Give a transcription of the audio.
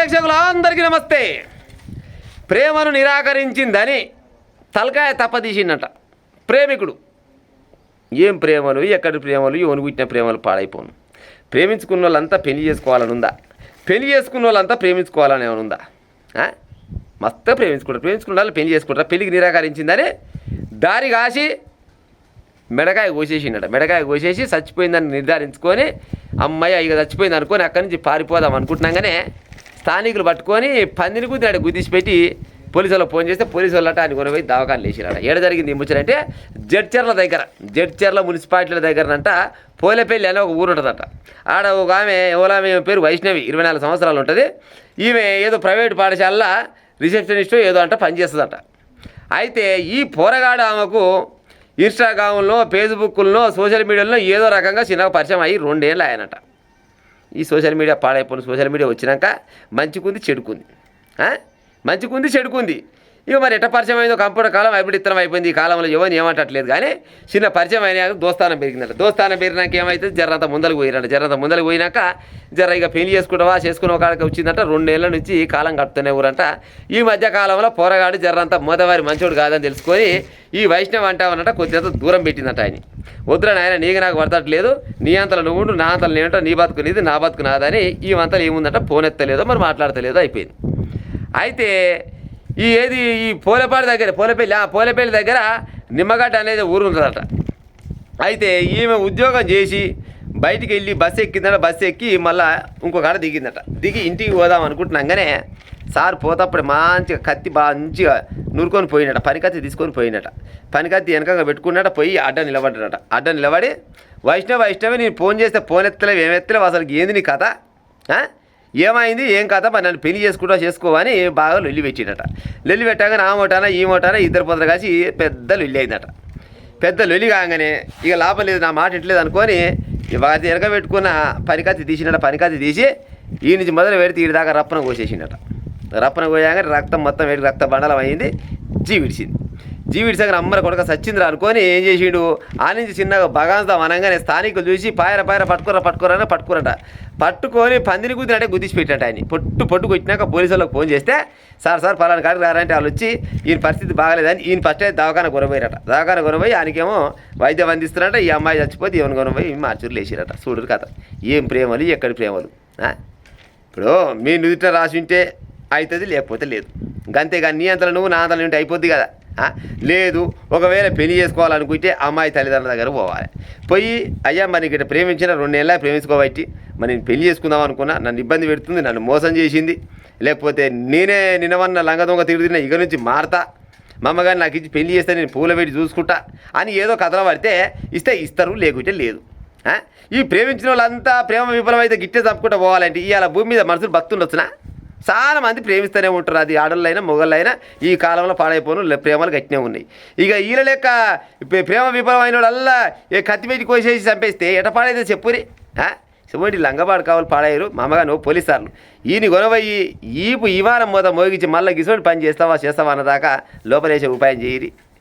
ప్రేక్షకులందరికీ నమస్తే. ప్రేమను నిరాకరించిందని తలకాయ తప్పదీసిందట ప్రేమికుడు. ఏం ప్రేమలు, ఎక్కడి ప్రేమలు, ఎవరు పుట్టిన ప్రేమలు పాడైపోను. ప్రేమించుకున్న వాళ్ళంతా పెళ్లి చేసుకోవాలని ఉందా? పెళ్లి చేసుకున్న వాళ్ళంతా ప్రేమించుకోవాలని ఏమైనా ఉందా? మస్తు ప్రేమించుకున్న వాళ్ళు పెళ్లి చేసుకుంటారు. పెళ్లికి నిరాకరించిందని దారి కాసి మెడకాయ కోసేసిండట. మెడకాయ కోసేసి చచ్చిపోయిందని నిర్ధారించుకొని అమ్మాయి ఇక చచ్చిపోయింది అనుకొని అక్కడి నుంచి పారిపోదాం అనుకుంటున్నాగానే స్థానికులు పట్టుకొని పందిని కుదిరాడు గుద్దిసి పెట్టి పోలీసు వాళ్ళకి ఫోన్ చేస్తే పోలీసు వాళ్ళట ఆయన కొనిపోయి దవాఖాన లేచిరాట. ఏడ జరిగింది ఈ ముచ్చటంటే జడ్చర్ల మున్సిపాలిటీల దగ్గరనంట పోలేపల్లి అనే ఒక ఊరు ఉంటుందట. ఆడ ఒక ఆమె ఆమె పేరు వైష్ణవి, 24 సంవత్సరాలు ఉంటుంది. ఈమె ఏదో ప్రైవేట్ పాఠశాలలో రిసెప్షనిస్టు ఏదో అంట పనిచేస్తుందట. అయితే ఈ పోరగాడు ఆమెకు ఇన్స్టాగ్రామ్లో, ఫేస్బుక్లో, సోషల్ మీడియాలో ఏదో రకంగా చిన్నగా పరిచయం అయ్యి 2 ఏళ్ళు ఆయనట. ఈ సోషల్ మీడియా పాడైపోయిన సోషల్ మీడియా వచ్చినాక మంచికుంది చెడుకుంది. ఇక మరి ఎట్ట పరిచయం అయిందో కంప్యూటర్ కాలం ఇత్తనం అయిపోయింది. ఈ కాలంలో ఎవరిని ఏమంటట్లేదు కానీ చిన్న పరిచయం అయినాక దోస్తానం పెరిగిందట. దోస్తానం పెరిగినాక ఏమైతే జరంత ముందరకు పోయినాక ఇక పెళ్లి చేసుకున్న కాడికి వచ్చిందంట. 2 ఏళ్ళ నుంచి కాలం గడుపుతూనే ఊరంట. ఈ మధ్య కాలంలో పోరగాడు జరంతా మోదవారి మంచోడు కాదని తెలుసుకొని ఈ వైష్ణవ్ అంటావన్నట కొద్దిగా దూరం పెట్టిందట. ఆయన వద్దురా నాయన, నీకు నాకు పడతట్లేదు, నీ అంతలో నువ్వు ఉండు, నా అంతలో నేనంట, నీ బతుకు నీది, నా బతుకు నాదని ఈ అంతలో ఏముందంట, ఫోన్ ఎత్తలేదో మరి మాట్లాడతలేదో అయిపోయింది. అయితే ఈ పోలేపల్లి దగ్గర నిమ్మగడ్డ అనేది ఊరు ఉంటుందట. అయితే ఈమె ఉద్యోగం చేసి బయటికి వెళ్ళి బస్సు ఎక్కిందట. బస్సు ఎక్కి మళ్ళీ ఇంకొక ఆడ దిగి ఇంటికి పోదాం అనుకుంటున్నాగానే సార్ పోతప్పుడు మంచిగా కత్తి మంచిగా నూరుకొని పోయినట. పనికత్తి తీసుకొని పోయినట. పనికత్తి వెనకంగా పెట్టుకున్నట. పోయి అడ్డ నిలబడి వైష్ణవి నేను ఫోన్ చేస్తే ఫోన్ ఎత్తలేవు, ఏమెత్తలేవు, అసలు ఏంది నీ కథ, ఏమైంది, ఏం కథ, మరి నన్ను పెళ్లి చేసుకోవని బాగా లొల్లి పెట్టినట. లొల్లి పెట్టాగానే ఈ మోటానా ఇద్దరు పొద్దున కాసి పెద్ద లొల్లి అయిందట. పెద్ద లొల్లి కాగానే ఇక లాభం లేదు, నా మాట ఇంటలేదు అనుకొని వెనక పెట్టుకున్న పనికత్తి తీసి ఈ నుంచి మొదలు పెడితే ఈ దాకా రప్పన కోసేసిండట. రప్పన కోయగానే రక్తం మొత్తం రక్త బండలం అయింది. జీవిడిసాక అమ్మర కొడక సచ్చిందిరా అనుకొని ఏం చేసిండు, ఆ నుంచి చిన్నగా బగాంతం అనగానే స్థానికులు చూసి పాయర పట్టుకురట. పట్టుకొని పందిని గుద్దినట్టే గుద్దిసి పెట్టాట. ఆయన పొట్టు కొట్టినాక పోలీసు వాళ్ళకి ఫోన్ చేస్తే సార్ పలానా కాడికి రారంటే వాళ్ళు వచ్చి ఈయన పరిస్థితి బాగలేదని ఈయన ఫస్ట్ అయితే దవాఖాన కొనబోయి ఆయనకేమో వైద్యం అందిస్తున్నారట. ఈ అమ్మాయి చచ్చిపోతే ఈవెన్ కొనబోయి మార్చూరు లేచిరట. చూడరు కథ, ఏం ప్రేమలు, ఎక్కడి ప్రేమలు. ఇప్పుడు మీ నుదుట రాసి ఉంటే అవుతుంది, లేకపోతే లేదు. అంతేగాని నీ అంతలో నువ్వు నా అంతలో ఉంటే అయిపోద్ది కదా. లేదు, ఒకవేళ పెళ్లి చేసుకోవాలనుకుంటే అమ్మాయి తల్లిదండ్రుల దగ్గర పోయి అయ్యా మరి ఇక్కడ ప్రేమించిన 2 ఏళ్ళ ప్రేమించుకోబట్టి మరి నేను పెళ్లి చేసుకుందాం అనుకున్నా, నన్ను ఇబ్బంది పెడుతుంది, నన్ను మోసం చేసింది, లేకపోతే నేనే నిన్నవన్న లంగ దొంగ తిరుగుతున్నా, ఇక నుంచి మారతా, మా అమ్మగారు నాకు ఇచ్చి పెళ్లి చేస్తే నేను పూల పెట్టి చూసుకుంటా అని ఏదో కథలో పడితే ఇస్తారు, లేకుంటే లేదు. ఈ ప్రేమించిన వాళ్ళంతా ప్రేమ విఫలం అయితే గిట్టే తప్పుకుంటూ పోవాలంటే ఇవాళ భూమి మీద మనుషులు భక్తుండొచ్చునా? చాలా మంది ప్రేమిస్తూనే ఉంటారు. అది ఆడళ్ళైనా మొగళ్ళైనా ఈ కాలంలో పాడైపోను ప్రేమలు గట్టినే ఉన్నాయి. ఇక వీళ్ళ లెక్క ప్రేమ విఫలమైన వాళ్ళల్లా కత్తి పెట్టి కోసేసి చంపేస్తే ఎట పాడైతే చెప్పురి. చెప్పుంటి లంగబాడు కావాలి పాడారు మా అమ్మగా నువ్వు పోలీసార్లు ఈయన కొనవయ్యి ఈ వారం మోగించి మళ్ళీ గిసోటి పని చేస్తావా అన్నదాకా లోపలేసే ఉపాయం చేయరి.